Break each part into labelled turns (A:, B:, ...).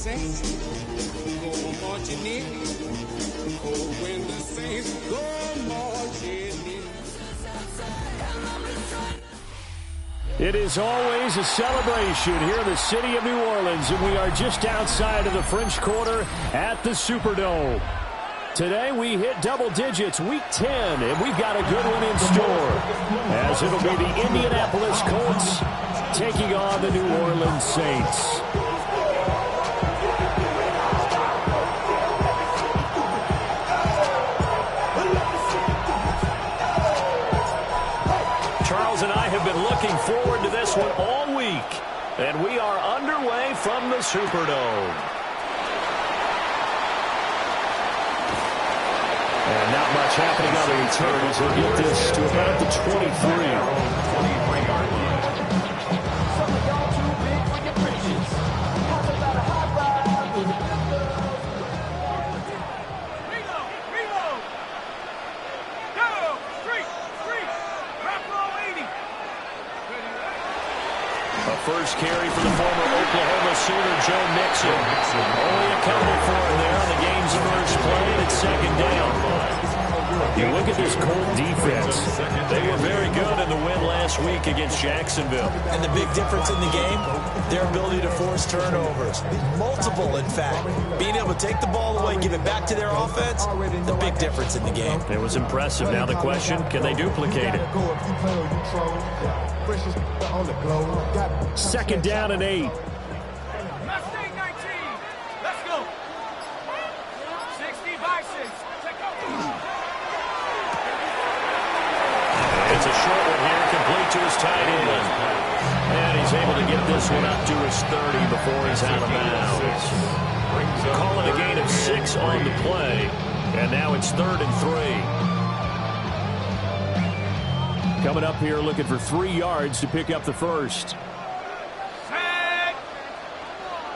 A: saints go marching in. Oh, when the saints go marching in.
B: It is always a celebration here in the city of New Orleans, and we are just outside of the French Quarter at the Superdome. Today we hit double digits, week 10, and we've got a good one in store, as it'll be the Indianapolis Colts taking on the New Orleans Saints. Charles and I have been looking forward to this one all week, and we are underway from the Superdome. And not much happening on the return as they get this to about the 23-yard line. Some of y'all too big for your britches. How about a high five with the
C: Reload! 3, Rapro 80.
B: A first carry for the former Oklahoma Sooner, Joe Mixon. Only accounted for him there on the game's first play, and it's second down. You look at this Colt defense. They were very good in the win last week against Jacksonville.
D: And the big difference in the game, their ability to force turnovers. Multiple, in fact. Being able to take the ball away, give it back to their offense, the big difference in the game.
B: It was impressive. Now the question, can they duplicate it? Second down and 8.
C: Mustang 19. Let's go. 60 by 6. Check out.
B: It's a short one here, complete to his tight end. And he's able to get this one up to his 30 before he's out of bounds. Calling a gain of 6 on the play. And now it's 3rd and 3. Coming up here looking for 3 yards to pick up the first.
C: Set.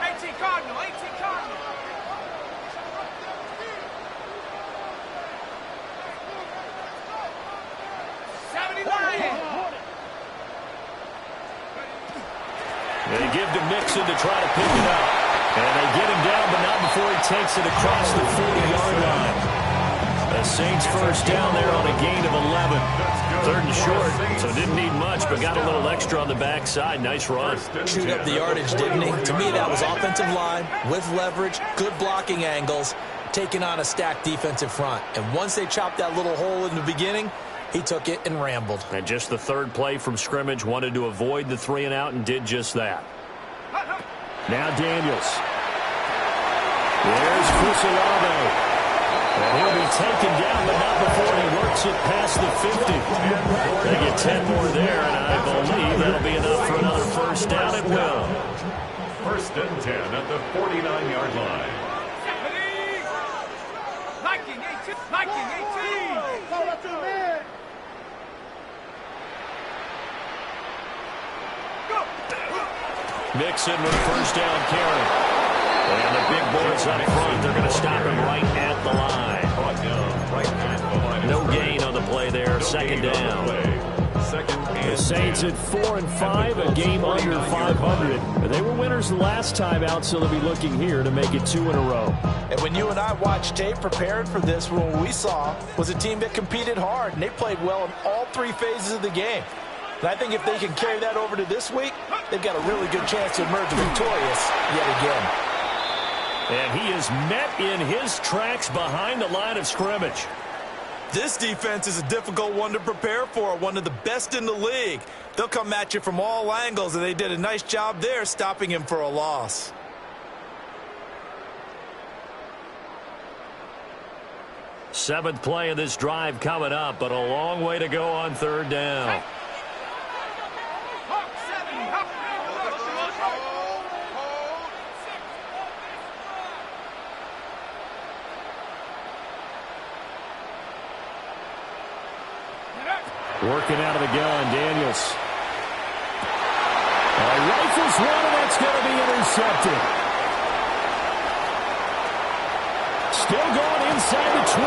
C: 18 Cardinal. 79.
B: They give to Mixon to try to pick it up. And they get him down, but not before he takes it across the 40-yard line. The Saints first down there on a gain of 11. 3rd and short, so didn't need much, but got a little extra on the backside. Nice run.
D: Chewed up the yardage, didn't he? To me, that was offensive line with leverage, good blocking angles, taking on a stacked defensive front. And once they chopped that little hole in the beginning, he took it and rambled.
B: And just the 3rd play from scrimmage, wanted to avoid the 3 and out and did just that. Now Daniels. There's Chris Olave. And he'll be taken down, but not before he works it past the 50. They get 10 more there, and I believe that'll be enough for another first down. It will.
E: 1st and 10 at the 49-yard line.
C: Liking 18.
B: Mixon with a first down carry. And the big boys up front, they're going to stop him right at the line. No gain on the play there. 2nd down. The Saints at 4-5, a game under 500. They were winners the last time out, so they'll be looking here to make it 2 in a row.
D: And when you and I watched tape preparing for this, what we saw was a team that competed hard, and they played well in all 3 phases of the game. And I think if they can carry that over to this week, they've got a really good chance to emerge victorious yet again.
B: And he is met in his tracks behind the line of scrimmage.
D: This defense is a difficult one to prepare for, one of the best in the league. They'll come at you from all angles, and they did a nice job there stopping him for a loss.
B: Seventh play of this drive coming up, but a long way to go on 3rd down. Working out of the gun, Daniels. Rifles one, and that's going to be intercepted. Still going inside the 20.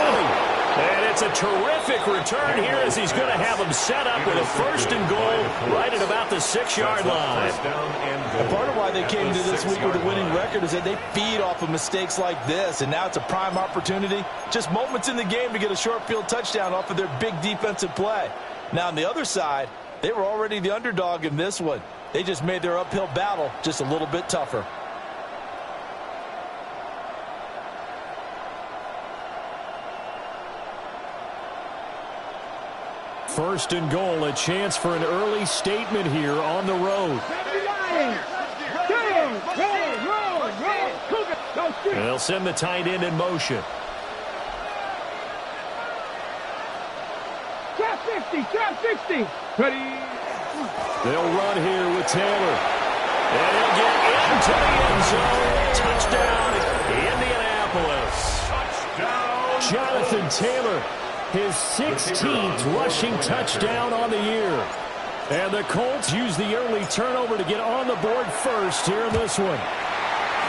B: And It's a terrific return here as he's going to have them set up with a 1st and goal right at about the 6-yard line.
D: And part of why they came into this week with a winning record is that they feed off of mistakes like this, and now it's a prime opportunity. Just moments in the game to get a short field touchdown off of their big defensive play. Now on the other side, they were already the underdog in this one. They just made their uphill battle just a little bit tougher.
B: First and goal, a chance for an early statement here on the road. They'll send the tight end in motion.
C: Trap 60. Ready.
B: They'll run here with Taylor. And he'll get into the end zone. Touchdown, Indianapolis.
E: Touchdown.
B: Jonathan Taylor, his 16th rushing touchdown on the year. And the Colts use the early turnover to get on the board first here in this one.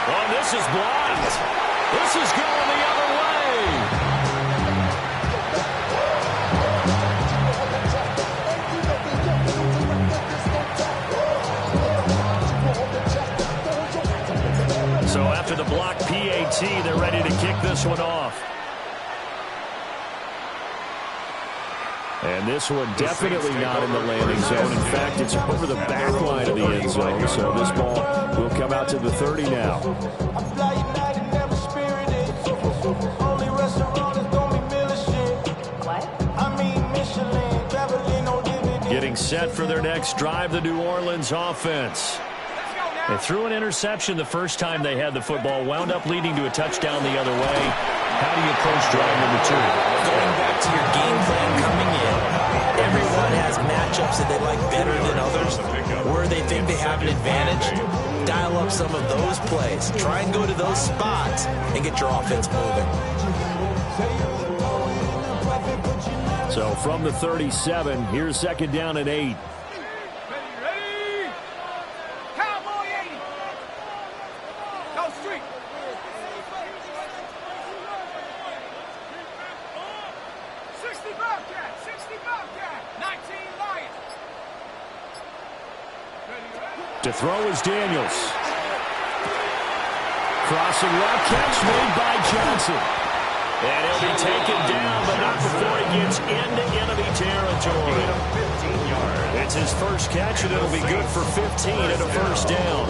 B: Oh, this is blocked. This is going the other way. So after the block PAT, they're ready to kick this one off. And this one definitely not in the landing zone. In fact, it's over the back line of the end zone. So this ball will come out to the 30 now. Getting set for their next drive, the New Orleans offense. They threw an interception the first time they had the football, wound up leading to a touchdown the other way. How do you approach drive number 2?
D: Going back to your game plan coming in, everyone has matchups that they like better than others. Where they think they have an advantage, dial up some of those plays. Try and go to those spots and get your offense moving.
B: So from the 37, here's 2nd down and 8.
C: Ready. Cowboy 80. Go street. 60 Bobcat. 19 Lions.
B: To throw is Daniels. Crossing route catch made by Johnson. And he'll be taken down, but not before he gets into enemy territory. It's his first catch, and it'll be good for 15 and a 1st down.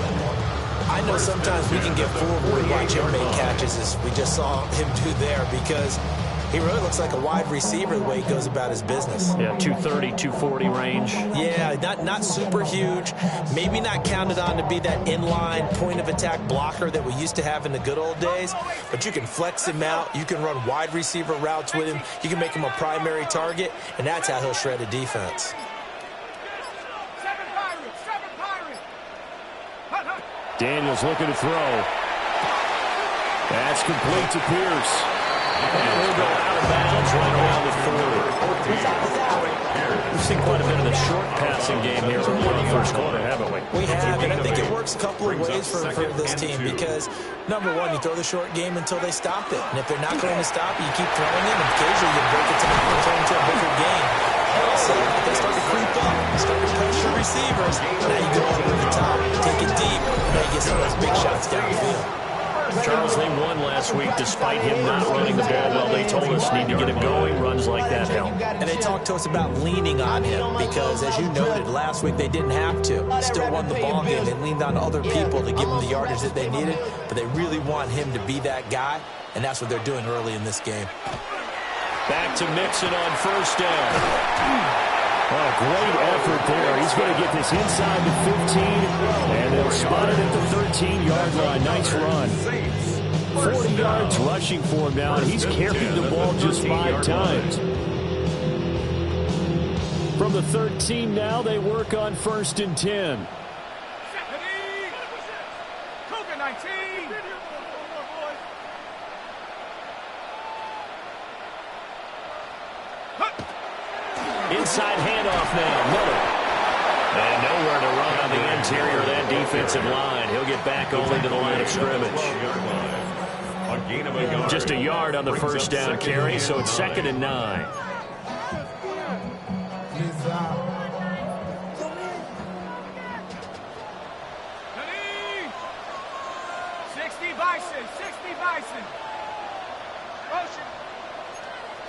D: I know sometimes we can get fooled when we watch him make catches, as we just saw him do there, because he really looks like a wide receiver the way he goes about his business.
B: Yeah, 230, 240 range.
D: Yeah, not super huge. Maybe not counted on to be that inline point-of-attack blocker that we used to have in the good old days. But you can flex him out. You can run wide receiver routes with him. You can make him a primary target, and that's how he'll shred a defense.
C: 7 Pirates.
B: Daniels looking to throw. That's complete to Pierce. And he'll go out of bounds right around the 40. We've seen quite a bit of the short passing game here in the first quarter, haven't we?
D: We have, and I think it works a couple of ways for this team because, number one, you throw the short game until they stop it. And if they're not going to stop it, you keep throwing it, and occasionally you break it down and turn into a bigger game. Also, if they start to creep up, start to pressure receivers, now you go over the top, take it deep, and now you get some of those big shots downfield.
B: Charles, they won last week despite him not running the ball well. They told us need to get him going. Runs like that help.
D: And they talked to us about leaning on him because, as you noted, last week they didn't have to. Still won the ball game. They leaned on other people to give them the yardage that they needed, but they really want him to be that guy, and that's what they're doing early in this game.
B: Back to Mixon on 1st down. Oh, great effort there. He's going to get this inside the 15, and they'll spot it at the 13-yard line. Nice run. 40 yards rushing for him now, and he's carried the ball just 5 times. From the 13 now, they work on 1st and 10.
C: Cougar 19.
B: Inside handoff now, Miller. And nowhere to run on the interior of that defensive line. He'll get back only to the line of scrimmage.
E: gain of a yard.
B: Just a yard on the first down carry, so it's 2nd and 9.
C: Bison, 60 Bison. Motion.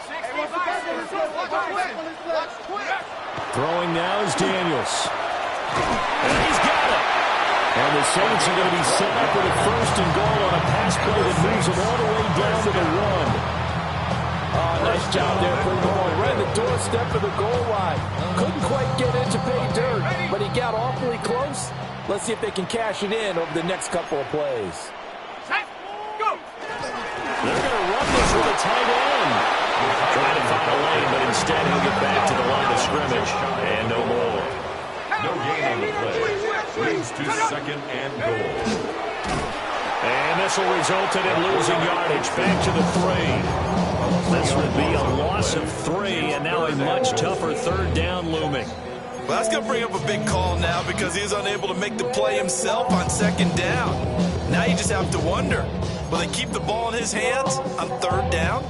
C: 60 Bison.
B: Throwing now is Daniels. And he's got it. And the Saints are going to be set up with a 1st and goal on a pass play that moves them all the way down to the 1.
D: Oh, nice job there putting the ball right at the doorstep of the goal line. Couldn't quite get it to pay dirt, but he got awfully close. Let's see if they can cash it in over the next couple of plays.
B: They're going to run this with a tight end. Trying to find a lane, but instead he'll get back to the line of scrimmage. And no more.
E: No gain on the play. Brings to 2nd and goal.
B: And this will result in it losing yardage. Back to the 3. This would be a loss of 3, and now a much tougher 3rd down looming.
D: Well, that's going to bring up a big call now because he's unable to make the play himself on 2nd down. Now you just have to wonder, will they keep the ball in his hands on 3rd down?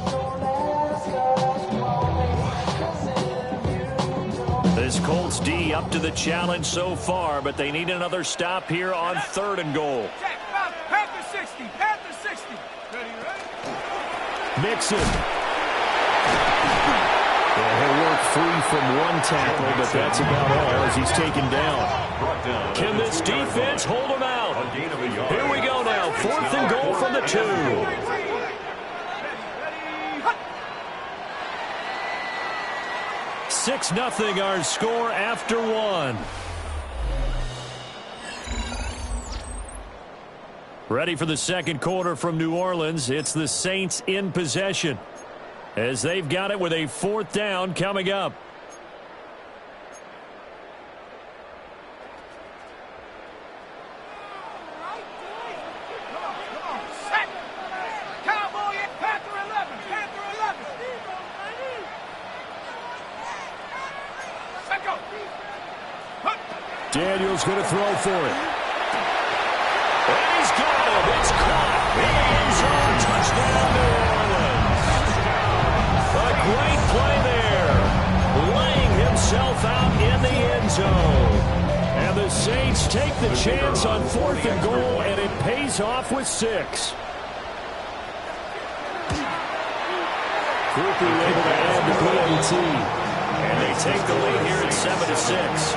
B: This Colts D up to the challenge so far, but they need another stop here on 3rd and goal.
C: Panther 60. Panther 60. Ready?
B: Mixon. He'll work free from one tackle, but that's about all as he's taken down. Can this defense hold him out? Here we go now. 4th and goal from the 2. 6-0 our score after 1. Ready for the 2nd quarter from New Orleans. It's the Saints in possession, as they've got it with a 4th down coming up. Daniels going to throw for it. And he's got it. It's caught in the end zone. Touchdown, New Orleans. A great play there. Laying himself out in the end zone. And the Saints take the chance on 4th and goal, and it pays off with 6. Cooper able to add the PAT. And they take the lead here at 7-6.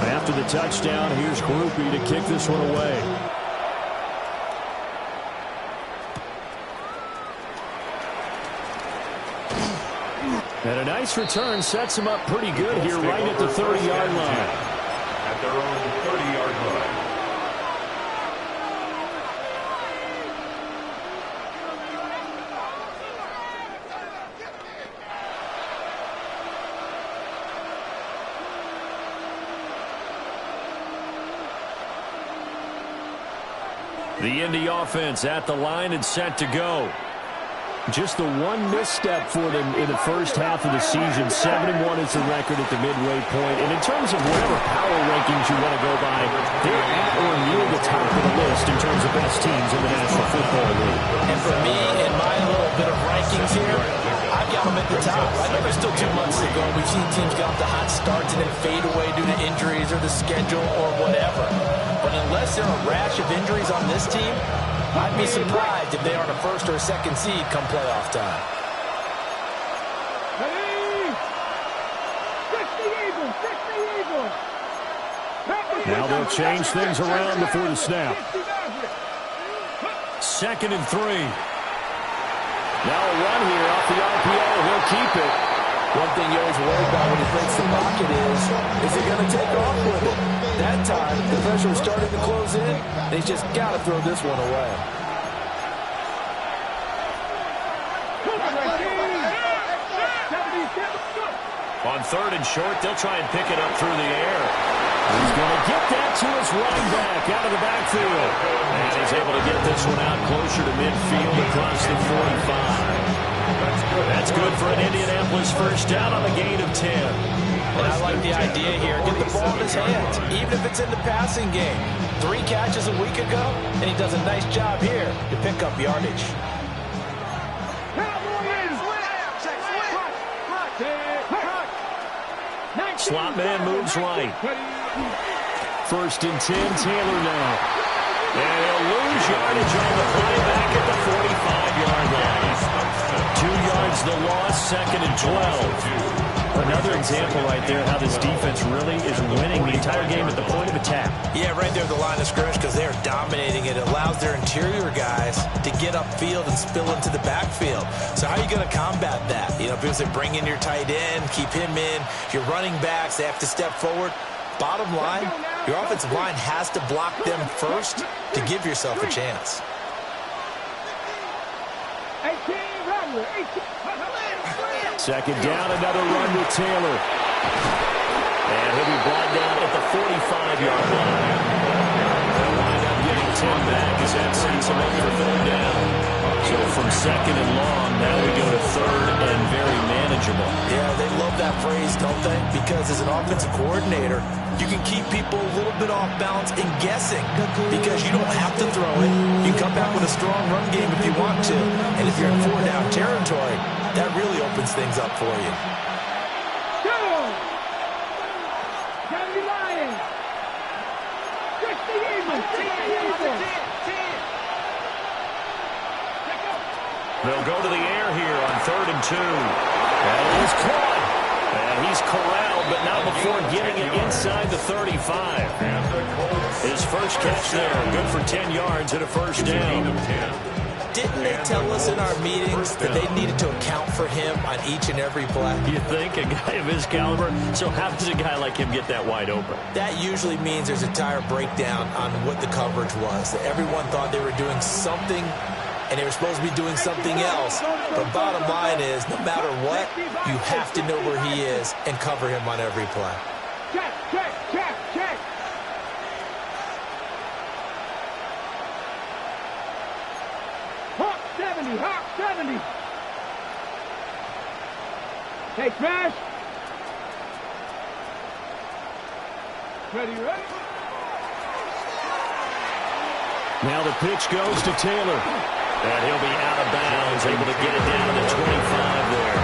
B: After the touchdown, here's Groupie to kick this one away. And a nice return sets him up pretty good here right at the 30-yard line.
E: At their own 30-yard line.
B: The Indy offense at the line and set to go. Just the one misstep for them in the first half of the season. 7-1 is the record at the midway point. And in terms of whatever power rankings you want to go by, they're at or near the top of the list in terms of best teams in the National Football League.
D: And for me, in my little bit of rankings here, I've got them at the top. I know there's still 2 months to go. We've seen teams get off to hot starts and then fade away due to injuries or the schedule or whatever. But unless there are a rash of injuries on this team, I'd be surprised if they are the 1st or 2nd seed come playoff time.
B: Now they'll change things around before the snap. 2nd and 3.
D: Now a run here off the RPO. He'll keep it. One thing you always worry about when he breaks the pocket is he going to take off with it? That time, the pressure was starting to close in, and he's just got to throw this one away.
B: On 3rd and short, they'll try and pick it up through the air. He's going to get that to his running back out of the backfield. And he's able to get this one out closer to midfield across the 45. That's good for an Indianapolis 1st down on the gain of 10.
D: And I like the idea here. Get the ball in his hands, even if it's in the passing game. 3 catches a week ago, and he does a nice job here to pick up yardage.
B: Slot man moves right. 1st and 10, Taylor now. And he'll lose yardage on the play back at the 45-yard line. 2 yards the loss, 2nd and 12. Another example right there how this defense really is winning the entire game at the point of attack.
D: Yeah, right there at the line of scrimmage because they're dominating it. It allows their interior guys to get upfield and spill into the backfield. So how are you going to combat that? You know, people say bring in your tight end, keep him in. Your running backs, they have to step forward. Bottom line, your offensive line has to block them first to give yourself a chance.
B: 2nd down, another run with Taylor. And he'll be brought down at the 45-yard line. They'll wind up getting 10 back as that sets him up for 3rd down. So from 2nd and long, now we go to 3rd and very manageable.
D: Yeah, they love that phrase, don't they? Because as an offensive coordinator, you can keep people a little bit off balance and guessing because you don't have to throw it. You can come back with a strong run game if you want to. And if you're in 4-down territory, that really opens things up for you.
B: They'll go to the air here on 3rd and 2. And it is caught. And he's corralled, but not before getting it inside the 35. His first catch there, good for 10 yards and a 1st down.
D: Didn't they tell us in our meetings that they needed to account for him on each and every play?
B: You think? A guy of his caliber? So how does a guy like him get that wide open?
D: That usually means there's a entire breakdown on what the coverage was. That everyone thought they were doing something and they were supposed to be doing something else. But bottom line is, no matter what, you have to know where he is and cover him on every play.
C: Check, check, check, check. Hawk 70, Hawk 70. Hey, Smash. Ready, ready?
B: Now the pitch goes to Taylor. And he'll be out of bounds, able to get it down to the 25 there.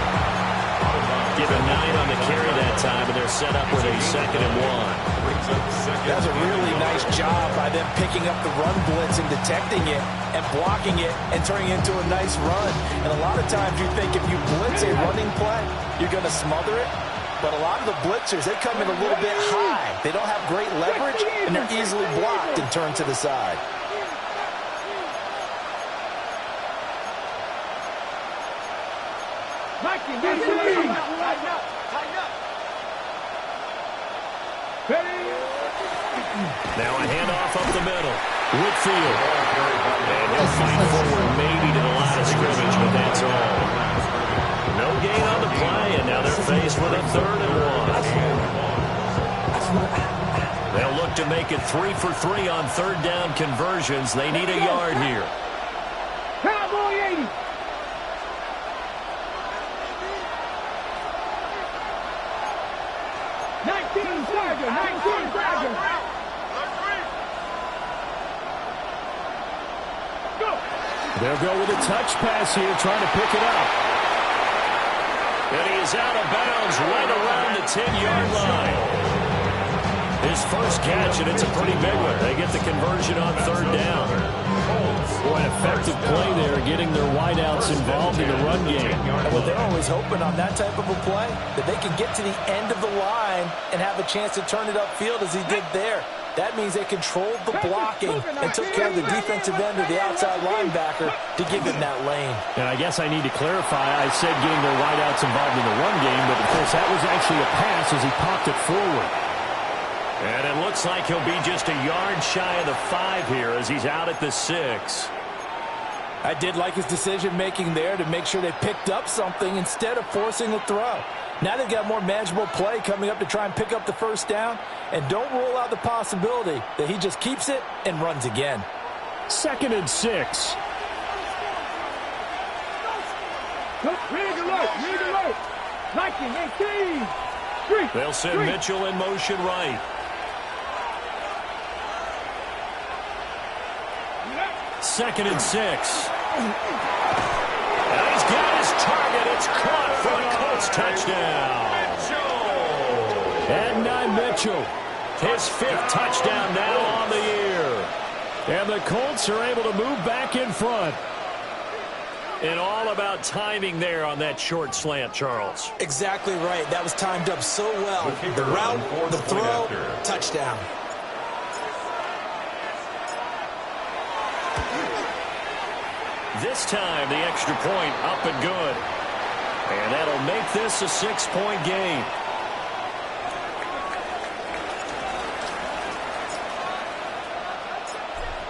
B: Give him 9 on the carry that time, and they're set up with a 2nd and 1.
D: That's a really nice job by them picking up the run blitz and detecting it and blocking it and turning it into a nice run. And a lot of times you think if you blitz a running play, you're going to smother it. But a lot of the blitzers, they come in a little bit high. They don't have great leverage, and they're easily blocked and turned to the side.
B: Now a handoff up the middle. Whitfield. And he'll fight forward maybe to the line of scrimmage, but that's all. No gain on the play, and now they're faced with a 3rd and 1. They'll look to make it 3 for 3 on 3rd down conversions. They need a yard here.
C: Cowboy 80.
B: They'll go with a touch pass here, trying to pick it up. And he is out of bounds right around the 10-yard line. His first catch, and it's a pretty big one. They get the conversion on 3rd down. Boy, an effective play there, getting their wideouts involved in the run game.
D: And what they're always hoping on that type of a play, that they can get to the end of the line and have a chance to turn it upfield as he did there. That means they controlled the blocking and took care of the defensive end or the outside linebacker to give him that lane.
B: And I guess I need to clarify, I said getting their wideouts involved in the run game, but of course that was actually a pass as he popped it forward. And it looks like he'll be just a yard shy of the 5 here as he's out at the 6.
D: I did like his decision-making there to make sure they picked up something instead of forcing a throw. Now they've got more manageable play coming up to try and pick up the 1st down. And don't rule out the possibility that he just keeps it and runs again.
B: 2nd and 6.
C: Rig alert, rig alert. Liking 18.
B: They'll send Mitchell in motion right. Second and 6. And he's got his target. It's caught for the Colts touchdown. And Mitchell, his 5th touchdown now on the year. And the Colts are able to move back in front. And all about timing there on that short slant, Charles.
D: Exactly right. That was timed up so well. The route, the throw, touchdown.
B: This time, the extra point up and good. And that'll make this a 6-point game.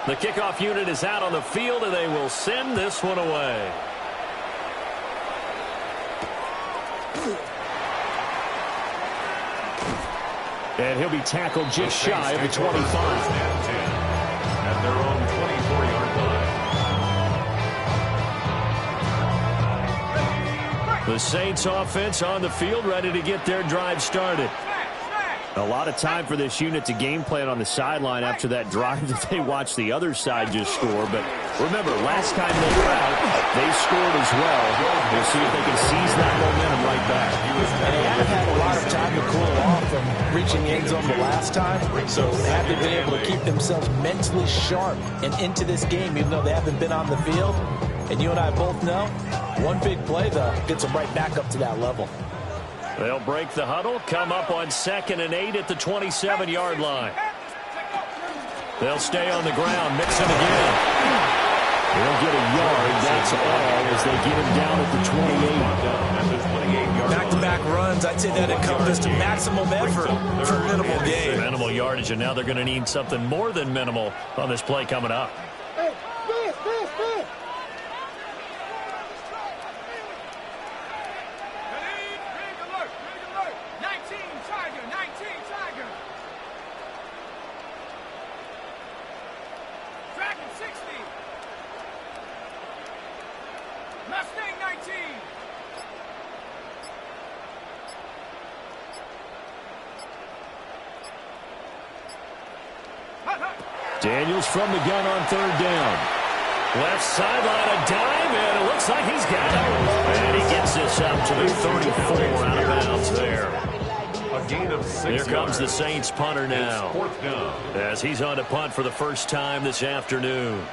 B: The kickoff unit is out on the field, and they will send this one away. And he'll be tackled just shy of the 25.
E: At their own 24-yard line.
B: The Saints offense on the field, ready to get their drive started. A lot of time for this unit to game plan on the sideline after that drive that they watched the other side just score. But remember, last time they were out, they scored as well. We'll see if they can seize that momentum right back.
D: And they haven't had a lot of time to cool off from reaching the end zone the last time. So have they been able to keep themselves mentally sharp and into this game, even though they haven't been on the field? And you and I both know, one big play, though, gets them right back up to that level.
B: They'll break the huddle, come up on 2nd and 8 at the 27-yard line. They'll stay on the ground, mix it again. They'll get a yard, that's all, as they get him down at the 28.
D: Back-to-back runs, I'd say that encompassed to maximum effort for minimal gain.
B: Minimal yardage, and now they're going to need something more than minimal on this play coming up. Daniels from the gun on 3rd down. Left sideline, a dive, and it looks like he's got it. And he gets this up to the 34 out of bounds there.
E: A gain of 6
B: Here comes the Saints punter now,
E: 4th down.
B: as he's on to punt for the first time this afternoon.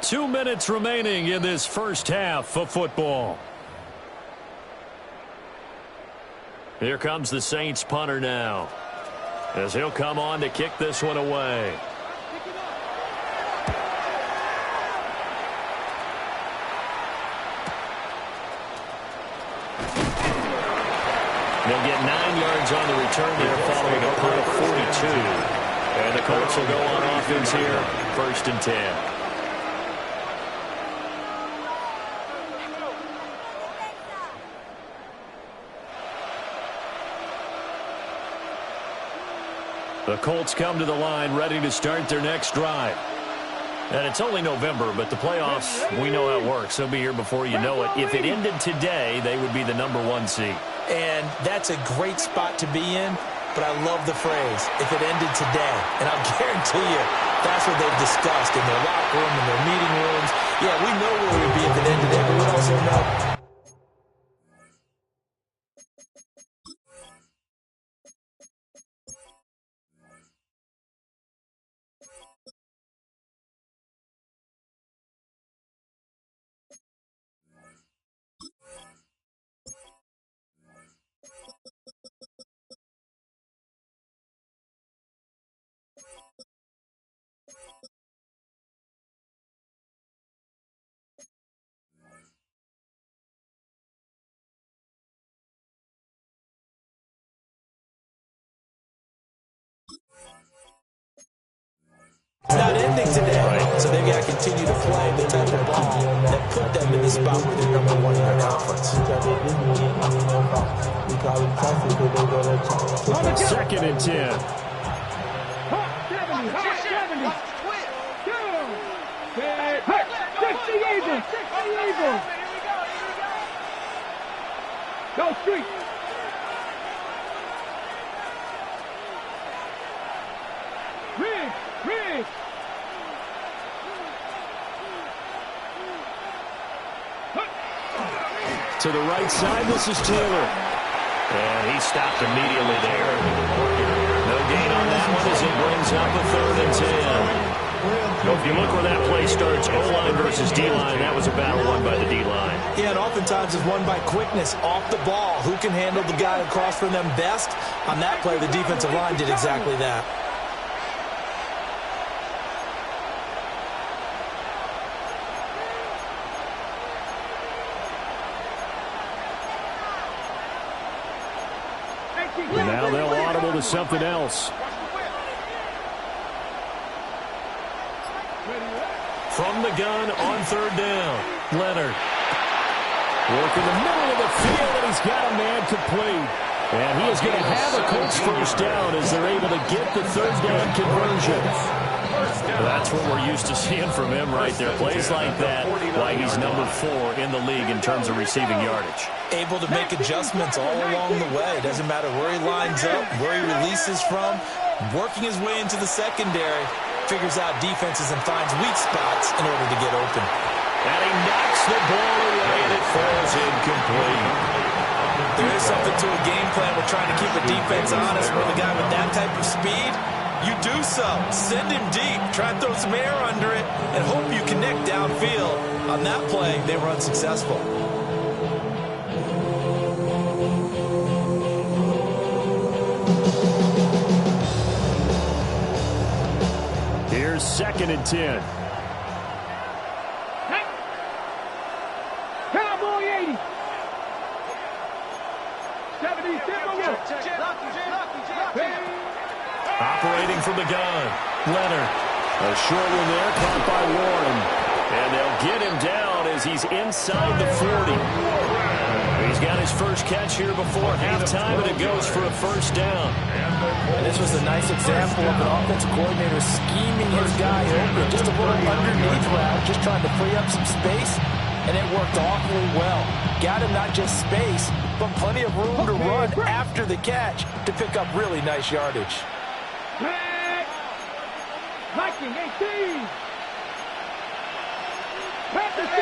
B: Two minutes remaining in this first half of football. Here comes the Saints punter now, as he'll come on to kick this one away. They'll get 9 yards on the return there following a punt of 42. And the Colts will go on offense here, 1st and 10. The Colts come to the line ready to start their next drive. And it's only November, but the playoffs, we know how it works. They'll be here before you know it. If it ended today, they would be the #1 seed.
D: And that's a great spot to be in, but I love the phrase, if it ended today. And I'll guarantee you, that's what they've discussed in their locker room, in their meeting rooms. Yeah, we know where we'd be if it ended today, but we also know. It's not ending today. So they've got to continue to play the type of ball that put them in the spot where they're number one in their conference.
B: Second and 10.
C: Go street. Riggs.
B: To the right side, this is Taylor. And he stopped immediately there. No gain on that one as it brings up a 3rd and 10. Well, if you look where that play starts, O-line versus D-line, that was a battle won by the D-line.
D: Yeah, and oftentimes it's won by quickness off the ball. Who can handle the guy across from them best? On that play, the defensive line did exactly that.
B: And now they'll audible to something else. From the gun on 3rd down, Leonard. Working the middle of the field, and he's got a man complete. And he is going to have a Colts first down as they're able to get the 3rd down conversion. That's what we're used to seeing from him right there. Plays like that, why he's number 4 in the league in terms of receiving yardage.
D: Able to make adjustments all along the way. Doesn't matter where he lines up, where he releases from. Working his way into the secondary. Figures out defenses and finds weak spots in order to get open.
B: And he knocks the ball away, and it falls incomplete.
D: There is something to a game plan with trying to keep a defense honest with a guy with that type of speed. You do so. Send him deep. Try and throw some air under it and hope you connect downfield. On that play, they were unsuccessful.
B: Here's 2nd and 10.
C: Cowboy 80. 70,
B: Operating from the gun, Leonard. A short one there, caught by Warren. And they'll get him down as he's inside the 40. He's got his first catch here before halftime, and it goes for a first down.
D: And this was a nice example of an offensive coordinator scheming his guy open. Just a little underneath route, just trying to free up some space, and it worked awfully well. Got him not just space, but plenty of room to run after the catch to pick up really nice yardage.
C: Viking 18. Pass the 60.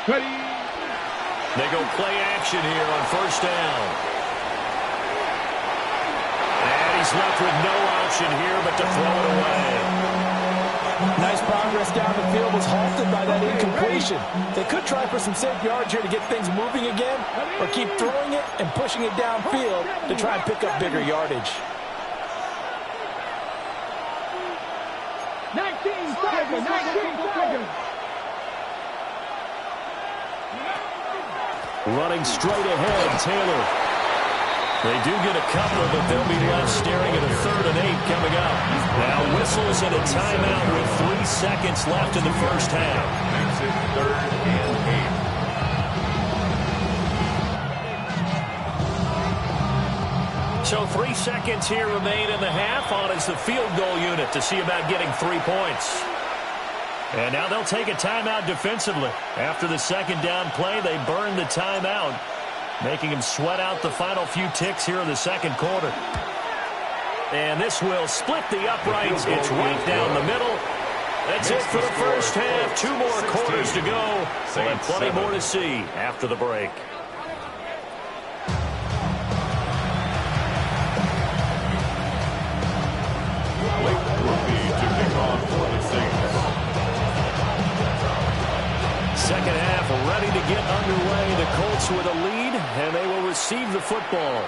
C: Ready.
B: They go play action here on first down. And he's left with no option here but to throw it away.
D: Nice progress down the field was halted by that incompletion. They could try for some safe yards here to get things moving again, or keep throwing it and pushing it downfield to try and pick up bigger yardage.
C: 19 seconds.
B: Running straight ahead, Taylor. They do get a couple, but they'll be left staring at a 3rd and 8 coming up. Now whistles and a timeout with 3 seconds left in the first half.
E: Makes it 3rd and 8.
B: So 3 seconds here remain in the half on as the field goal unit to see about getting 3 points. And now they'll take a timeout defensively. After the second down play, they burn the timeout, making him sweat out the final few ticks here in the second quarter. And this will split the uprights. It's right down the middle. That's it for the first half. 2 more quarters to go. We'll have plenty more to see after the break. Second half ready to get underway. The Colts with a lead, and they will receive the football.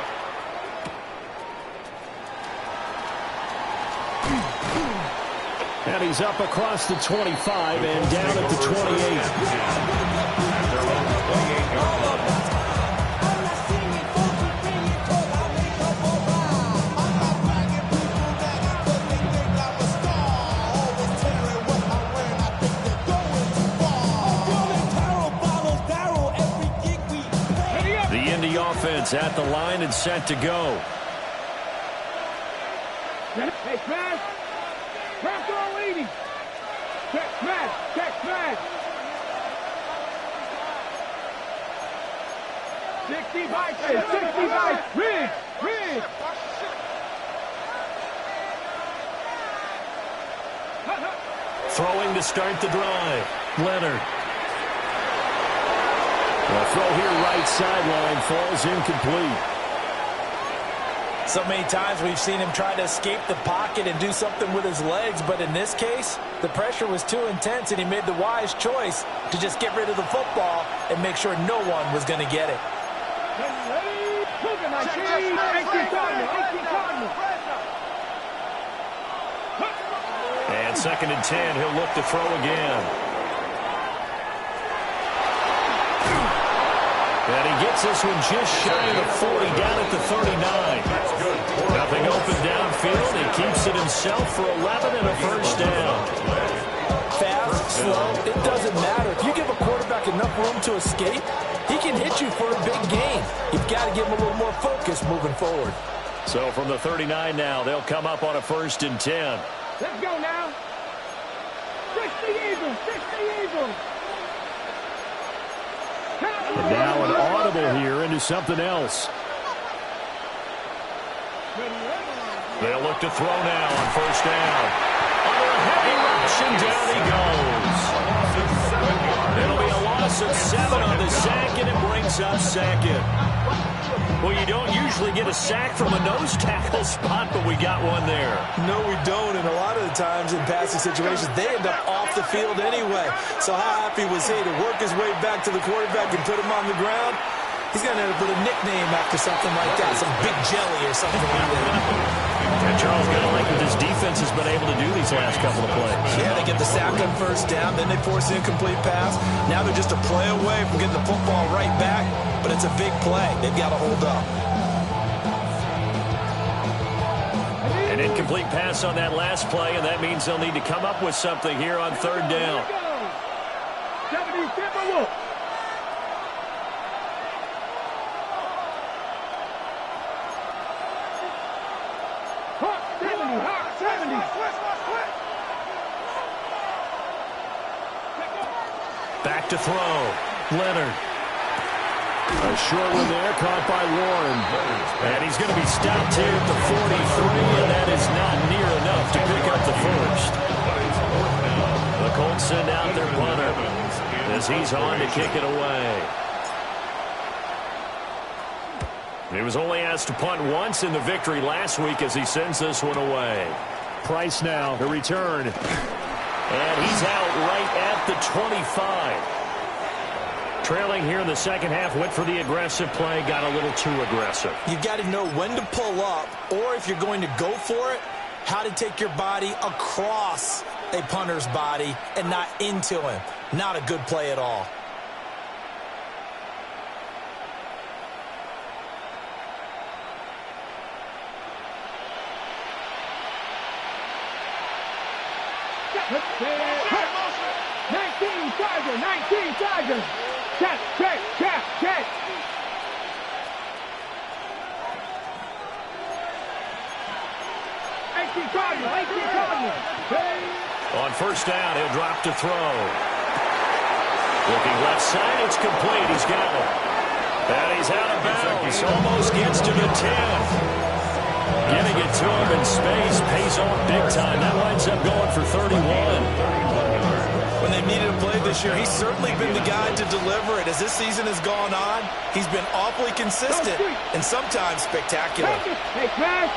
B: And he's up across the 25 and down at the 28. is at the line and set to go.
C: Hey, smash. Crack all 80. Check smash. Check smash. 65. 65. Rig. Rig.
B: Throwing to start the drive. Leonard. The throw here right sideline falls incomplete.
D: So many times we've seen him try to escape the pocket and do something with his legs, but in this case, the pressure was too intense and he made the wise choice to just get rid of the football and make sure no one was going to get it.
B: And 2nd and 10, he'll look to throw again. And he gets this one just shy of the 40, down at the 39. Nothing open downfield. He keeps it himself for 11 and a first down.
D: Fast, slow, it doesn't matter. If you give a quarterback enough room to escape, he can hit you for a big gain. You've got to give him a little more focus moving forward.
B: So from the 39 now, they'll come up on a 1st and 10.
C: Let's go now. 60 Eagles. 60 Eagles.
B: And now an audible here into something else. They'll look to throw now on 1st down. Under a heavy rush, and down he goes. It'll be a loss of 7 on the sack, and it brings up 2nd. Well, you don't usually get a sack from a nose tackle spot, but we got one there.
D: No, we don't, and a lot of the times in passing situations, they end up off the field anyway. So how happy was he to work his way back to the quarterback and put him on the ground? He's going to end up with a nickname after something like that, some big jelly or something like that.
B: And Charles, got to like what this defense has been able to do these last couple of plays.
D: Yeah, they get the sack on 1st down, then they force an incomplete pass. Now they're just a play away from getting the football right back, but it's a big play. They've got to hold up.
B: An incomplete pass on that last play, and that means they'll need to come up with something here on 3rd down.
C: 70 Timberwolves.
B: Back to throw. Leonard. A short one there, caught by Warren. And he's going to be stopped here at the 43, and that is not near enough to pick up the first. The Colts send out their punter as he's on to kick it away. He was only asked to punt once in the victory last week as he sends this one away. Price now to return. And he's out right at the 25. Trailing here in the 2nd half, went for the aggressive play, got a little too aggressive.
D: You've got to know when to pull up, or if you're going to go for it, how to take your body across a punter's body and not into him. Not a good play at all.
C: Tiger, 19 Tigers. Check, check, check, check.
B: On 1st down, he'll drop to throw. Looking left side, it's complete. He's got it. And he's out of bounds. Almost gets to the 10. Getting it to him in space pays off big time. That winds up going for 31.
D: When they've needed a play this year, he's certainly been the guy to deliver it. As this season has gone on, he's been awfully consistent and sometimes spectacular.
C: Hey, Crash.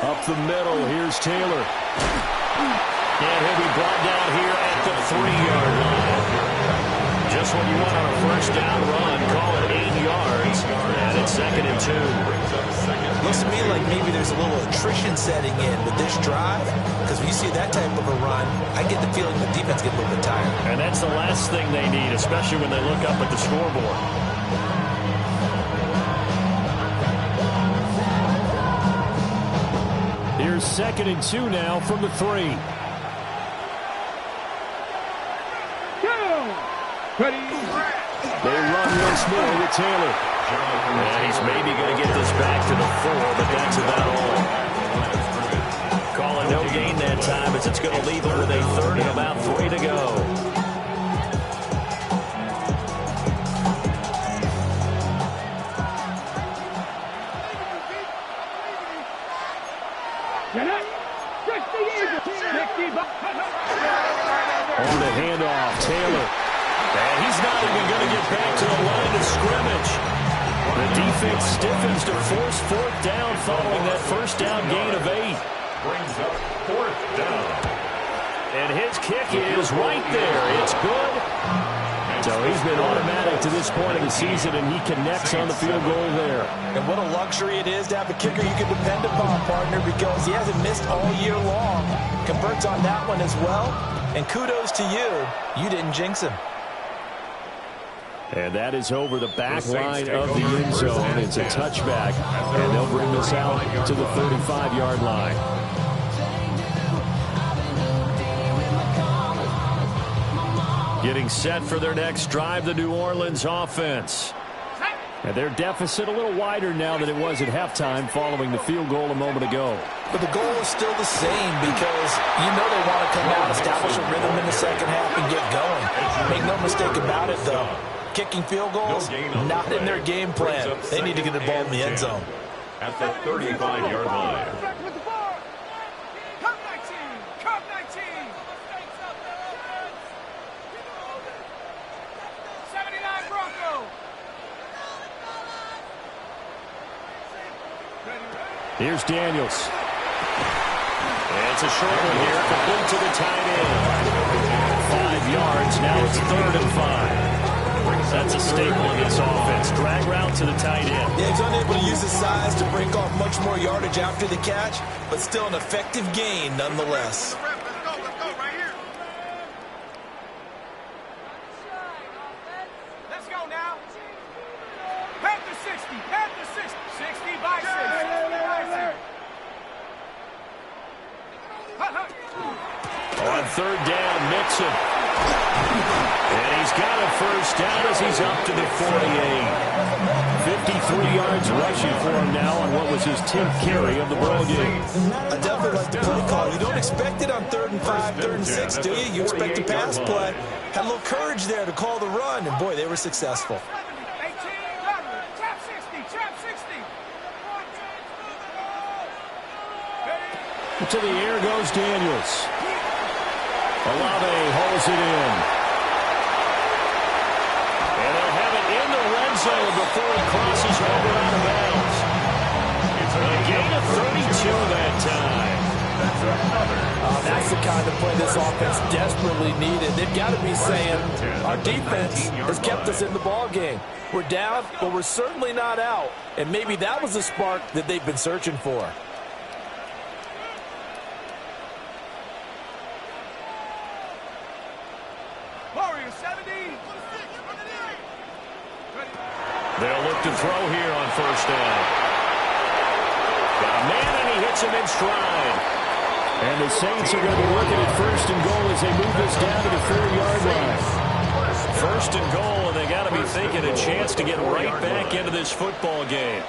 B: Up the middle, here's Taylor. And he'll be brought down here at the 3-yard line. Just what you want on a 1st down run. Call it 8 yards. And it's 2nd and 2.
D: Looks to me like maybe there's a little attrition setting in with this drive. Because when you see that type of a run, I get the feeling the defense gets a little bit tired.
B: And that's the last thing they need, especially when they look up at the scoreboard. Here's 2nd and 2 now from the 3.
C: Ready.
B: They run once more with Taylor.
F: And he's maybe going to get this back to the 4, but that's about all. Call it no gain that time as it's going to leave him with a 3rd and about 3 to go.
B: On the handoff, Taylor. And he's not even going to get back to the line of scrimmage. The defense stiffens to force 4th down following that first down gain of 8.
E: Brings up 4th down.
B: And his kick is right there. It's good. So he's been automatic to this point of the season, and he connects on the field goal there.
D: And what a luxury it is to have a kicker you can depend upon, partner, because he hasn't missed all year long. Converts on that one as well. And kudos to you. You didn't jinx him.
B: And that is over the back line of the end zone. It's a touchback, and they'll bring this out to the 35-yard line. Getting set for their next drive, the New Orleans offense. And their deficit a little wider now than it was at halftime following the field goal a moment ago.
D: But the goal is still the same because you know they want to come out, establish a rhythm in the second half, and get going. Make no mistake about it, though. Kicking field goals, not in their game plan. They need to get the ball in the end zone.
E: At the 35-yard line.
B: Here's Daniels. And it's a short one here, complete to the tight end. 5 yards, now it's 3rd and 5. That's a staple in this offense. Drag route to the tight end.
D: Yeah, he's unable to use his size to break off much more yardage after the catch, but still an effective gain nonetheless.
C: Let's go now. Panther 60. Panther 60. 60 by 6. 60 by 6.
B: On 3rd down, Mixon. And he's got a first down as he's up to the 48. 53 yards rushing for him now on what was his 10th carry of the ball game.
D: I definitely like the play call. You don't expect it on 3rd and 5, 3rd and 6, do you? You expect a pass play. Had a little courage there to call the run, and boy, they were successful.
C: 18, trap 60, trap 60.
B: To the air goes Daniels. Olave holds it in. And they'll have it in the red zone before it crosses over out of bounds. A gain of 32 that time.
D: That's the kind of play this offense desperately needed. They've got to be saying, our defense has kept us in the ball game. We're down, but we're certainly not out. And maybe that was the spark that they've been searching for.
B: They'll look to throw here on 1st down. Got a man, and he hits him in stride. And the Saints are going to be looking at 1st and goal as they move this down to the 4-yard line. 1st and goal, and they got to be thinking a chance to get right back into this football game.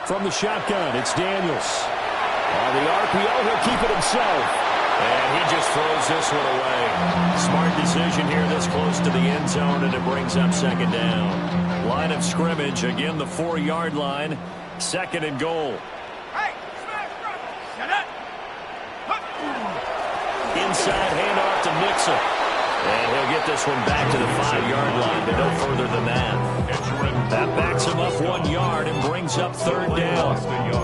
B: From the shotgun, it's Daniels. On the RPO, he'll keep it himself. And he just throws this one away. Smart decision here this close to the end zone, and it brings up 2nd down. Line of scrimmage, again the 4-yard line. 2nd and goal. Inside handoff to Mixon. And he'll get this one back to the 5-yard line, but no further than that. That backs him up 1 yard and brings up 3rd down.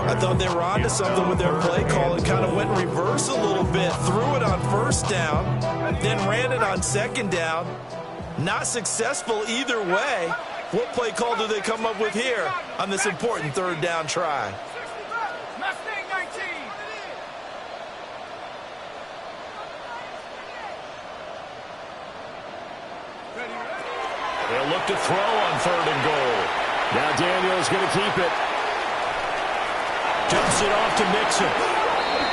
D: I thought they were onto something with their play call and kind of went in reverse a little bit. Threw it on 1st down, then ran it on 2nd down. Not successful either way. What play call do they come up with here on this important 3rd down try?
F: They'll look to throw on 3rd and goal.
B: Now Daniel's going to keep it.
F: Dumps it off to Mixon.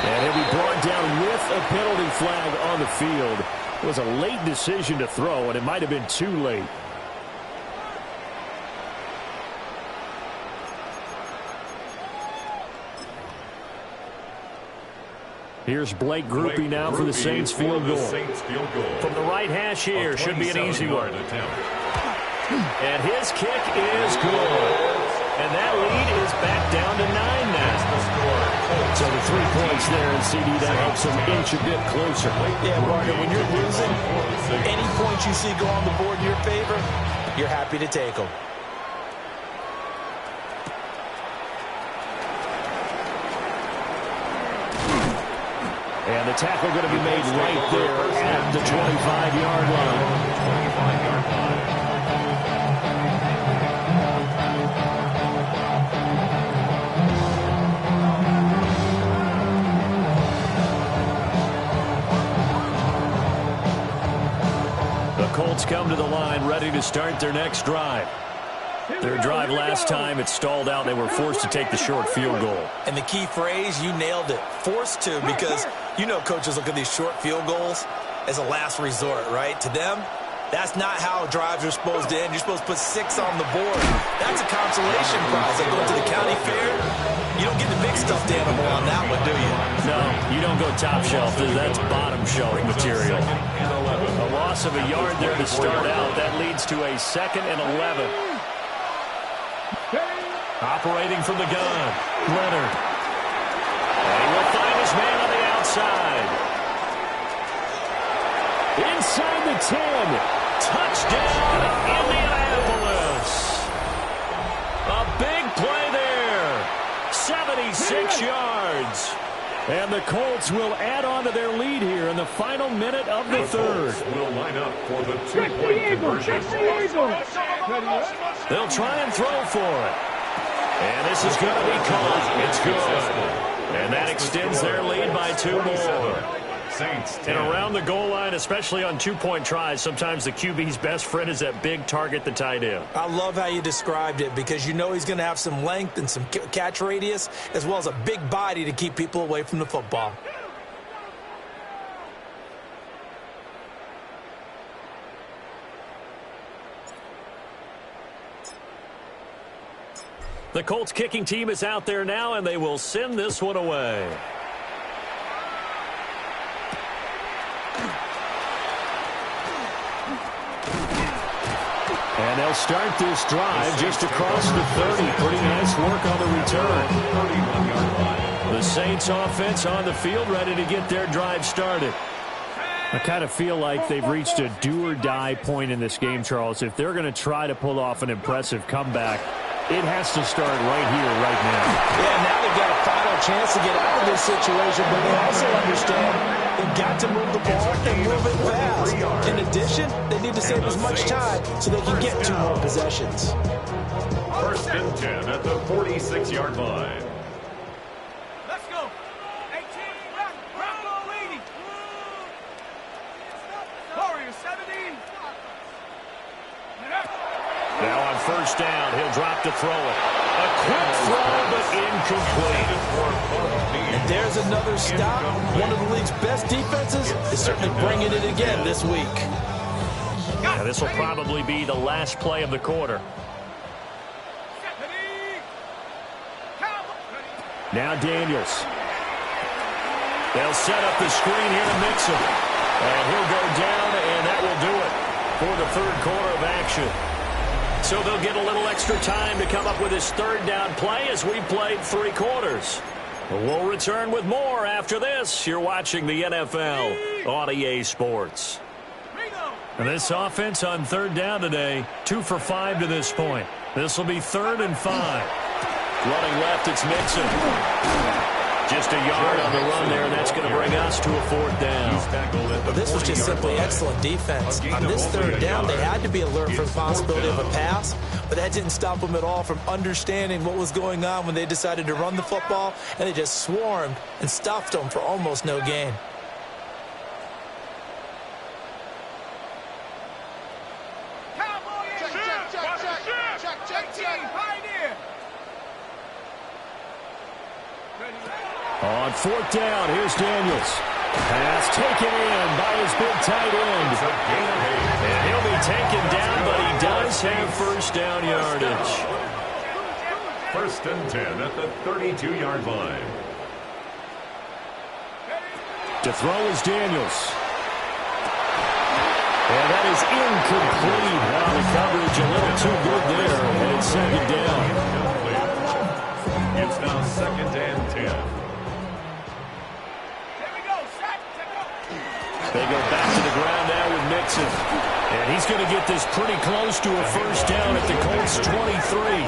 B: And he'll be brought down with a penalty flag on the field. It was a late decision to throw, and it might have been too late. Here's Blake Groupie now for the Saints field goal.
F: From the right hash here, should be an easy one. And his kick is good. And that lead is back down to 9 now.
B: So the 3 points there, and CD, that helps them inch a bit closer.
D: Yeah, Barker, when you're losing, any points you see go on the board in your favor, you're happy to take them.
B: And the tackle going to be made right there at the 25-yard line. The Colts come to the line ready to start their next drive. Their drive last time, it stalled out. They were forced to take the short field goal.
D: And the key phrase, you nailed it, forced to, because you know coaches look at these short field goals as a last resort, right? To them, that's not how drives are supposed to end. You're supposed to put 6 on the board. That's a consolation prize. Like going to the county fair, you don't get the big stuffed animal on that one, do you?
B: No, you don't go top shelf. That's bottom shelf material. A loss of a yard there to start out. That leads to a 2nd and 11. Operating from the gun, Leonard. And he will find his man on the outside. Inside the 10. Touchdown, Indianapolis. A big play there. 76 yards. And the Colts will add on to their lead here in the final minute of the third.
E: Will line up for the 2-point conversion.
B: They'll try and throw for it. And this is going to be caught. It's good. And that extends their lead by 2 more. And around the goal line, especially on 2-point tries, sometimes the QB's best friend is that big target, the tight end.
D: I love how you described it, because you know he's going to have some length and some catch radius, as well as a big body to keep people away from the football.
B: The Colts kicking team is out there now, and they will send this one away. And they'll start this drive just across the 30. Pretty nice work on the return. The Saints offense on the field, ready to get their drive started. I kind of feel like they've reached a do-or-die point in this game, Charles. If they're going to try to pull off an impressive comeback, it has to start right here, right now.
D: Yeah, now they've got a final chance to get out of this situation, but they also understand they've got to move the ball and move it fast. In addition, they need to save as much time so they can get 2 more possessions.
E: 1st and 10 at the 46-yard line.
C: Let's go. 18, Bravo leading. Warriors 17.
B: Now on 1st down, he'll drop to throw it. A quick throw, but incomplete.
D: And there's another stop. One of the league's best defenses is certainly bringing it again this week.
B: Now this will probably be the last play of the quarter. Now Daniels. They'll set up the screen here to Mixon. And he'll go down, and that will do it for the 3rd quarter of action. So they'll get a little extra time to come up with his 3rd down play as we played 3 quarters. We'll return with more after this. You're watching the NFL on EA Sports. And this offense on 3rd down today, 2 for 5 to this point. This will be 3rd and 5. Running left, it's Mixon. Just a yard on the run there, and that's going to bring us to a 4th down.
D: Well, this was just simply excellent defense. On this 3rd down, they had to be alert for the possibility of a pass, but that didn't stop them at all from understanding what was going on when they decided to run the football, and they just swarmed and stuffed them for almost no gain.
B: fourth down. Here's Daniels. Pass taken in by his big tight end. And he'll be taken down, but he does have first down yardage.
E: First and 10 at the 32-yard line.
B: To throw is Daniels. And that is incomplete. Now the coverage a little too good there. And it's second down.
E: It's now second and 10.
B: They go back to the ground now with Mixon. And he's going to get this pretty close to a first down at the Colts 23.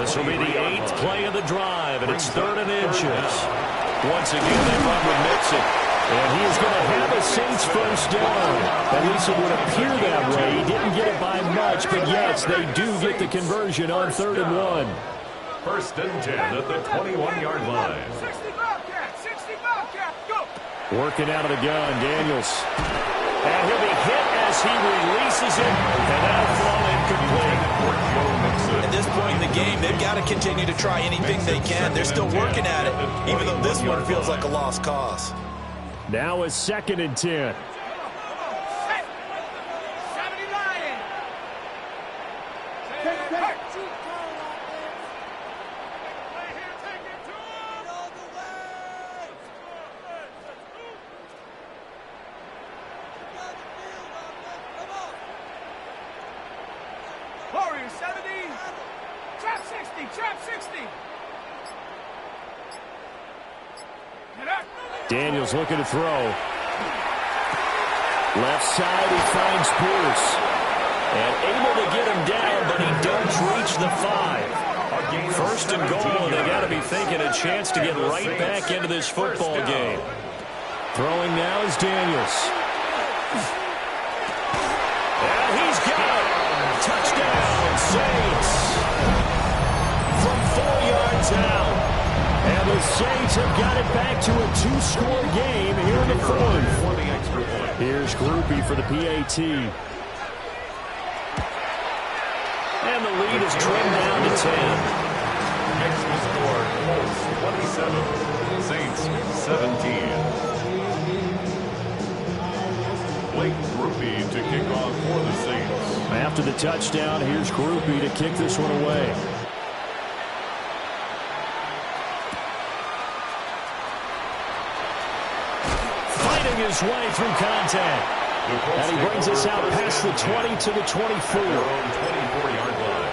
B: This will be the 8th play of the drive, and it's 3rd and inches. Once again, they run with Mixon. And he is going to have a Saints first down. At least it would appear that way. He didn't get it by much, but yes, they do get the conversion on 3rd and 1.
E: First and 10 at the 21-yard line.
C: 60 Bobcat, 60 Bobcat, go!
B: Working out of the gun, Daniels. And he'll be hit as he releases it, and that'll fall incomplete.
D: At this point in the game, they've got to continue to try anything they can. They're still working at it, even though this one feels like a lost cause.
B: Now is 2nd and 10.
C: Warriors 70. Trap 60. Trap 60.
B: Daniels looking to throw. Left side, he finds Pierce. And able to get him down, but he does reach the 5. First and goal, and they got to be thinking a chance to get right back into this football game. Throwing now is Daniels. And he's got it. Touchdown, Saints. From 4 yards out. And the Saints have got it back to a 2-score game here in the 4th. Here's Groupie for the PAT. And the lead is trimmed down to 10.
E: Next to score, Colts 27, Saints 17. Blake Groupie to kick off for the Saints.
B: After the touchdown, here's Groupie to kick this one away. Fighting his way through contact. And he brings us out past the 20 to the 24.
E: 24-yard line.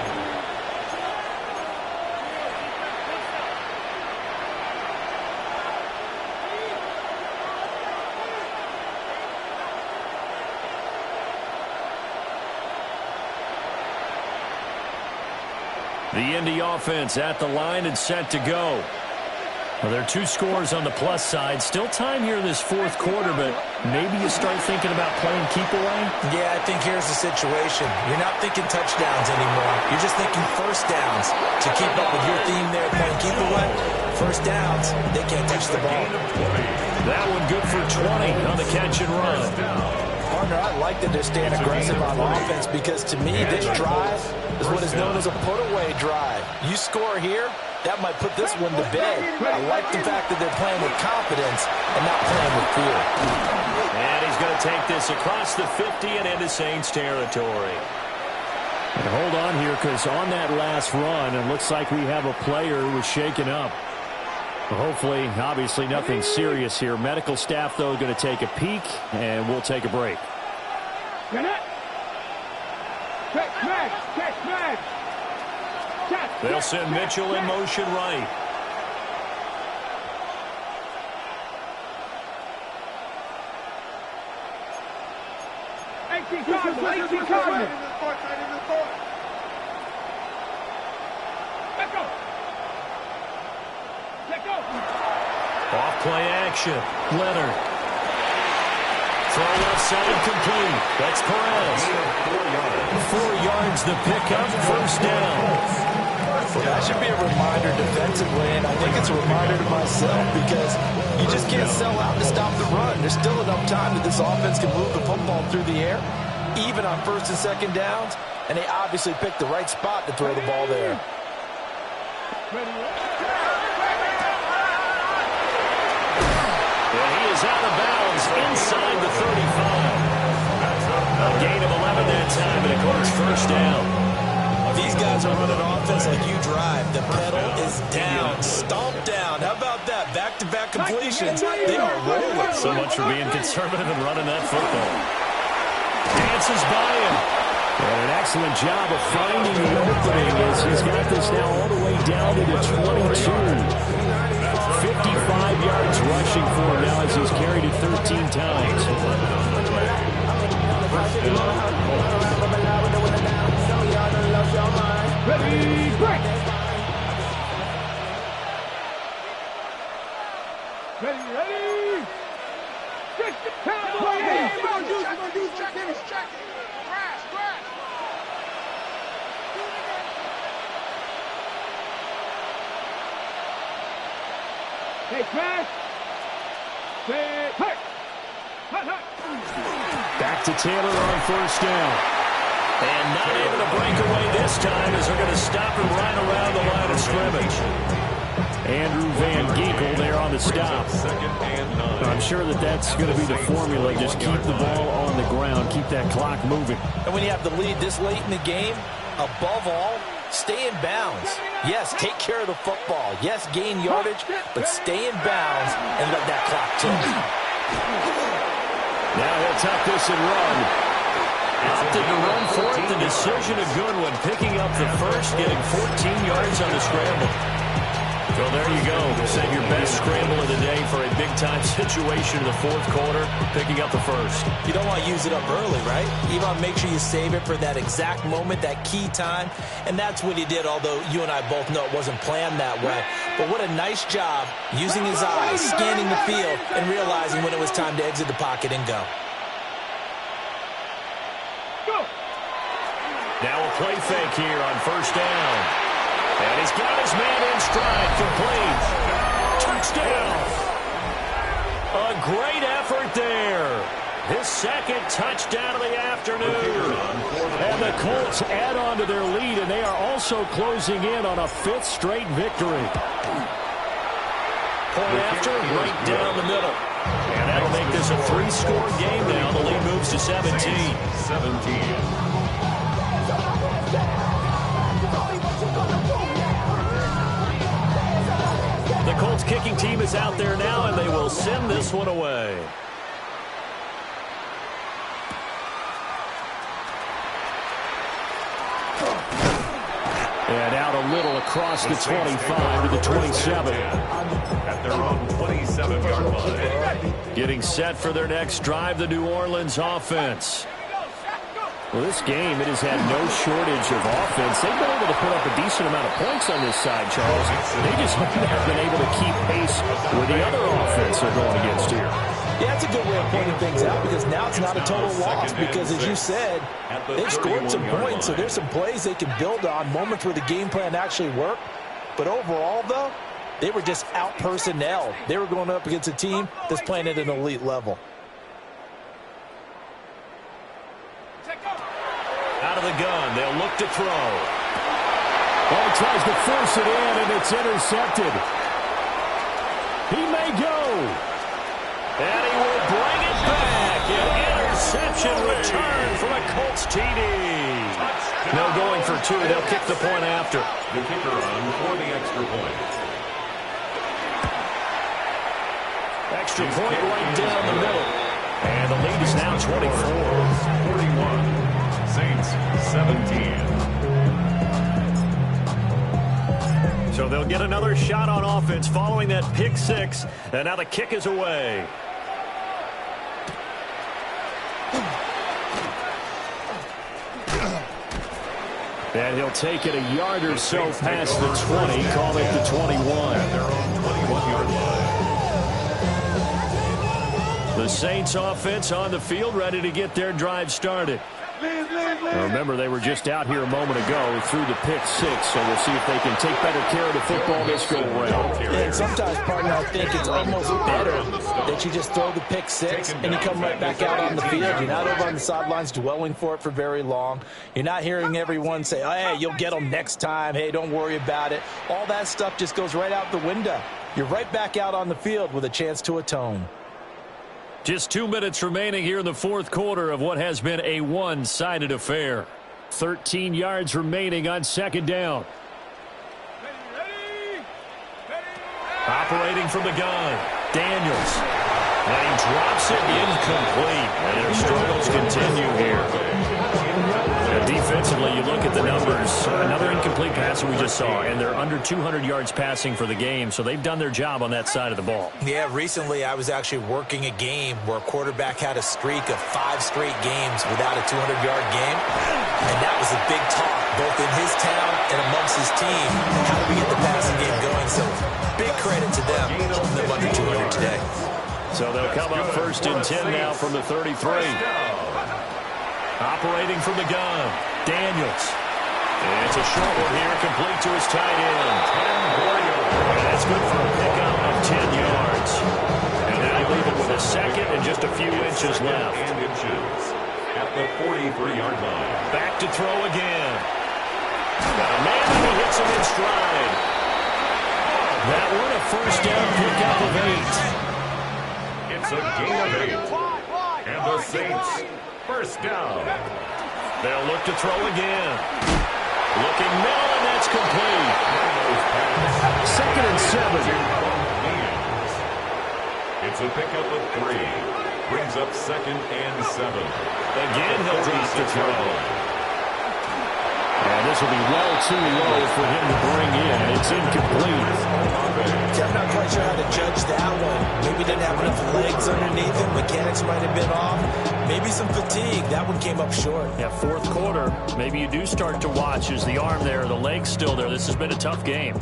B: The Indy offense at the line and set to go. Well, there are 2 scores on the plus side. Still time here in this 4th quarter, but maybe you start thinking about playing keep away?
D: Yeah, I think here's the situation. You're not thinking touchdowns anymore. You're just thinking first downs. To keep up with your theme there, playing keep away, first downs, they can't touch the ball.
B: That one good for 20 on the catch and run.
D: Partner, I like that they're staying aggressive on offense because to me, this drive is what is known as a put-away drive. You score here, that might put this one to bed. I like the fact that they're playing with confidence and not playing with fear.
B: And he's going to take this across the 50 and into Saints territory. And hold on here, because on that last run, it looks like we have a player who was shaken up. Hopefully, obviously, nothing serious here. Medical staff, though, going to take a peek, and we'll take a break. They'll send Mitchell in motion right. Off play action. Leonard. Throw left side complete. That's Perez. 4 yards the pickup. First down.
D: Well, that should be a reminder defensively, and I think it's a reminder to myself because you just can't sell out to stop the run. There's still enough time that this offense can move the football through the air, even on 1st and 2nd downs, and they obviously picked the right spot to throw the ball there.
F: out of bounds inside the 35. A gain of 11 that time, and it Colts first down.
D: These guys are running offense like you drive. The pedal is down, stomped down. How about that? Back-to-back completions. They are rolling.
F: So much for being conservative and running that football. Dances by him.
B: And an excellent job of finding the opening as he's got this now all the way down to the 22. 55 yards rushing for him now as he's carried it 13 times.
C: Ready, break! Ready! Check the check it! Crash! Hey, crash! Say, hey!
B: Back to Taylor on first down.
F: And not able to break away this time as they're going to stop him right around the line of scrimmage.
B: Andrew Van Ginkel there on the stop. I'm sure that's going to be the formula. Just keep the ball on the ground. Keep that clock moving.
D: And when you have the lead this late in the game, above all, stay in bounds. Yes, take care of the football. Yes, gain yardage, but stay in bounds and let that clock tick.
B: Now he'll tuck this and run.
F: Opted to run for it. The decision a good one. Picking up the first, getting 14 yards on the scramble. So there you go. Save your best scramble of the day for a big-time situation in the fourth quarter, picking up the first.
D: You don't want to use it up early, right? You want to make sure you save it for that exact moment, that key time. And that's what he did, although you and I both know it wasn't planned that way. But what a nice job using his eyes, scanning the field, and realizing when it was time to exit the pocket and go.
F: Now a play fake here on first down. And he's got his man in stride, complete. Touchdown. A great effort there. His second touchdown of the afternoon.
B: And the Colts add on to their lead, and they are also closing in on a fifth straight victory.
F: Point after, right down the middle. And that'll make this a 3-score game now. The lead moves to 17.
E: 17.
F: The Colts kicking team is out there now, and they will send this one away.
B: And out a little across the 25 to the 27.
E: At their own 27-yard line.
F: Getting set for their next drive, the New Orleans offense.
B: Well, this game, it has had no shortage of offense. They've been able to put up a decent amount of points on this side, Charles. They just haven't been able to keep pace with the other offense they're going against here.
D: Yeah, that's a good way of pointing things out because now it's not a total loss because, as you said, they've scored some points, so there's some plays they can build on, moments where the game plan actually worked. But overall, though, they were just out-personnel. They were going up against a team that's playing at an elite level.
F: Out of the gun, they'll look to throw.
B: Well, he tries to force it in, and it's intercepted. He may go.
F: And he will bring it back. An interception return from a Colts TD. No going for two. They'll kick the point after.
E: The kicker on for the extra point.
F: Extra point right down the middle. And the lead is now 24.
E: 41. Saints 17.
F: So they'll get another shot on offense following that pick six. And now the kick is away.
B: And he'll take it a yard or so past the 20, call it the 21.
E: Their own 21-yard line.
F: The Saints offense on the field, ready to get their drive started.
B: Now remember, they were just out here a moment ago through the pick six, so we'll see if they can take better care of the football this go around.
D: And sometimes, partner, I think it's almost better that you just throw the pick six and you come right back out on the field. You're not over on the sidelines dwelling for it for very long. You're not hearing everyone say, oh, hey, you'll get them next time. Hey, don't worry about it. All that stuff just goes right out the window. You're right back out on the field with a chance to atone.
B: Just 2 minutes remaining here in the fourth quarter of what has been a one-sided affair. 13 yards remaining on second down. Operating from the gun, Daniels. And he drops it incomplete. And their struggles continue here. Defensively, you look at the numbers. Another incomplete pass that we just saw, and they're under 200 yards passing for the game, so they've done their job on that side of the ball.
D: Yeah, recently I was actually working a game where a quarterback had a streak of 5 straight games without a 200-yard game, and that was a big talk, both in his town and amongst his team. How do we get the passing game going? So big credit to them, holding them under 200 today.
B: So they'll come up first and 10 now from the 33. Operating from the gun, Daniels. And it's a short one here, complete to his tight end. And that's good for a pickup of 10 yards. And now they leave it with a second and just a few inches left.
E: At the 43-yard line.
B: Back to throw again. Got a man and he hits him in stride. That one a first down pickup of 8.
E: It's a gain of 8. And the Saints, first down.
B: They'll look to throw again. Looking middle, and that's complete. Second and 7.
E: It's a pickup of 3. Brings up second and 7.
B: Again, he'll drop to throw. And this will be well too low for him to bring in. It's incomplete.
D: I'm not quite sure how to judge that one. Maybe didn't have enough legs underneath him. Mechanics might have been off. Maybe some fatigue. That one came up short.
B: Yeah, fourth quarter. Maybe you do start to watch as the arm there, the leg's still there. This has been a tough game.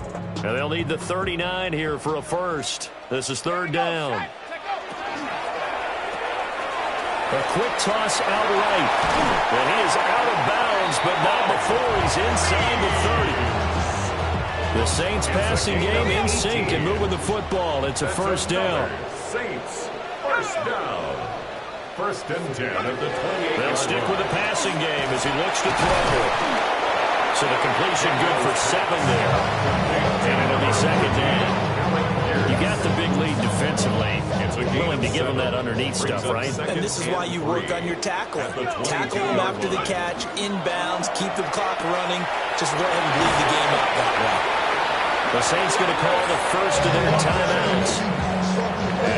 B: And they'll need the 39 here for a first. This is third down. A quick toss out right. And he is out of bounds, but not before he's inside the 30. The Saints passing game in sync and moving the football. It's a first down.
E: Saints, first down. First and 10 at the 28.
B: They'll stick with the passing game as he looks to throw. So the completion good for 7 there. And it'll be second down. You got the big lead defensively. Willing to give them that underneath stuff, right?
D: And this is why you work on your tackling. Tackle them after the catch, inbounds, keep the clock running. Just go ahead and bleed the game out that way.
B: The Saints going to call the first of their timeouts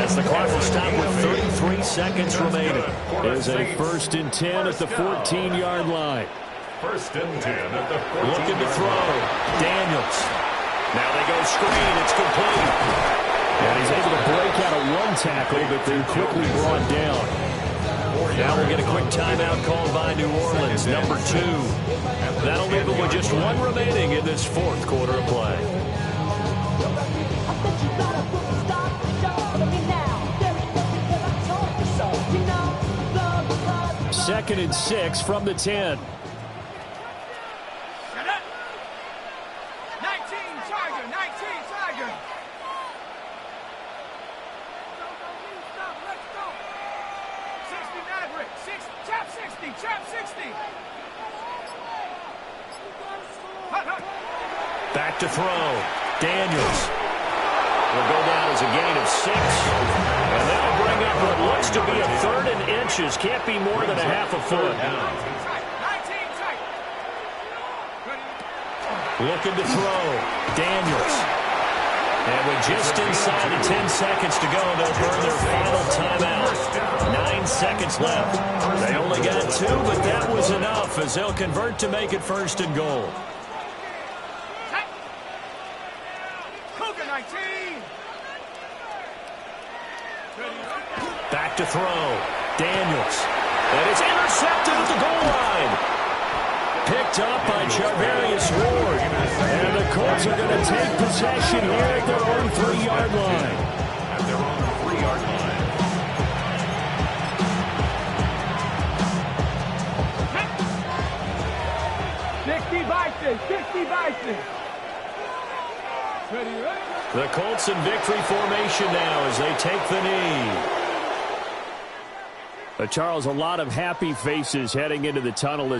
B: as the clock will stop with 33 seconds remaining. There's a first and 10 at the 14-yard line.
E: First and 10 at the 14-yard line.
B: Looking to throw. Daniels. Now they go screen. It's complete. And he's able to break out of one tackle, but then quickly brought down. Now we'll get a quick timeout called by New Orleans, number 2. That'll leave them with just 1 remaining in this fourth quarter of play. Second and 6 from the 10. Back to throw. Daniels will go down as a gain of 6. And that'll bring up what looks to be a third and inches. Can't be more than a half a foot. Looking to throw. Daniels. And with just inside of 10 seconds to go, they'll burn their final timeout. 9 seconds left. They only got 2, but that was enough as they'll convert to make it first and goal. Back to throw. Daniels. And it's intercepted at the goal line. Picked up by Charvarius Ward. And the Colts are going to take possession here at their own 3-yard line.
E: At their own 3-yard line.
B: The Colts in victory formation now as they take the knee. Charles, a lot of happy faces heading into the tunnel as